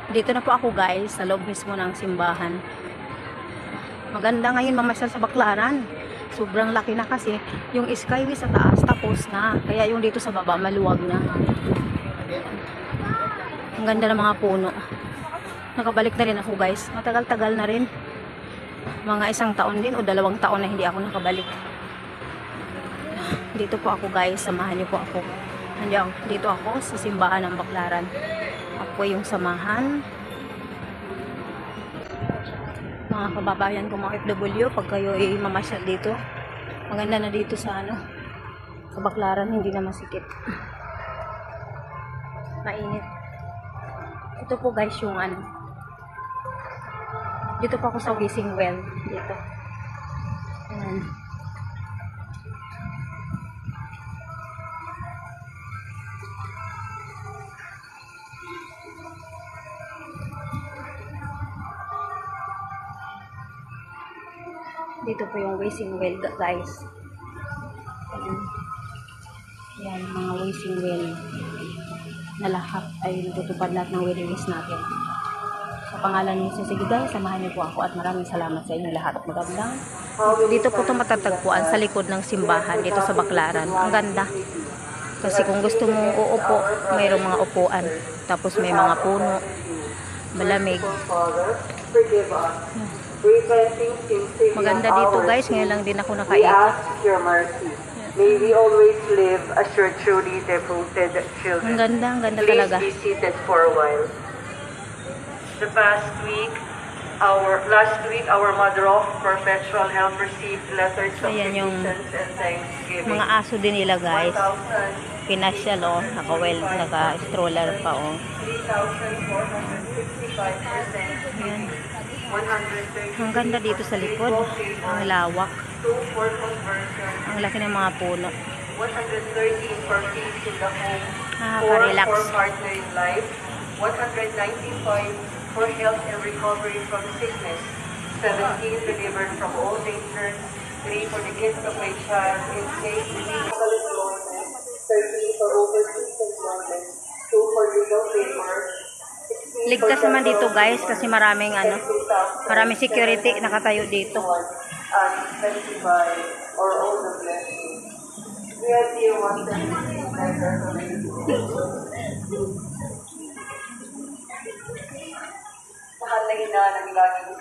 Dito na po ako guys, sa loob mismo ng simbahan. Maganda ngayon mamasyal sa Baclaran. Sobrang laki na kasi. Yung skyway sa taas tapos na. Kaya yung dito sa baba maluwag na. Ang ganda ng mga puno. Nakabalik na rin ako guys. Matagal-tagal na rin. Mga 1 taon din o 2 taon na hindi ako nakabalik. Dito po ako guys, samahan niyo po ako. Dito ako sa simbahan ng Baclaran. Ako yung samahan. Mga kababayan ko mga FW, pag kayo ay mamasyal dito, maganda na dito sa sa Baclaran, hindi na masikip. Mainit. Ito po guys yung dito pa ako sa Wishing Well. Dito. Ayan. Dito po yung Wishing Well guys. Yan, mga wishing well na lahat ay natutupad lahat ng wedding wish natin. Sa pangalan ni Jesus, sige guys, samahan niyo po ako at maraming salamat sa inyo lahat at magandang. Dito po ito matatagpuan sa likod ng simbahan dito sa Baclaran. Ang ganda. Kasi kung gusto mong uupo, mayroong mga upuan. Tapos may mga puno. Malamig. Maganda dito guys, ngayon lang din ako nakaikot. May we always live as your truly devoted children. Ang ganda talaga. Please be seated for a while. Last week, our Mother of Perpetual Help received letters of repentance and thanksgiving. Mga aso din nila guys. Pinasyal naka-stroller pa 3,465%. Ayan. Ang ganda dito sa likod. Ang lawak. Ang laki ng mga puno. 113 for peace in the home. 4 Nakaka-relax. for partner in life. 195 for health and recovery from sickness. 17 delivered from all danger. 3 for the gift of a child in safe medical employment. 13 for overseas employment. 2 for legal favor. Ligtas naman dito guys kasi maraming maraming security nakatayo dito. And specify or all the blessings. We are dear ones and mahal na ina ng laging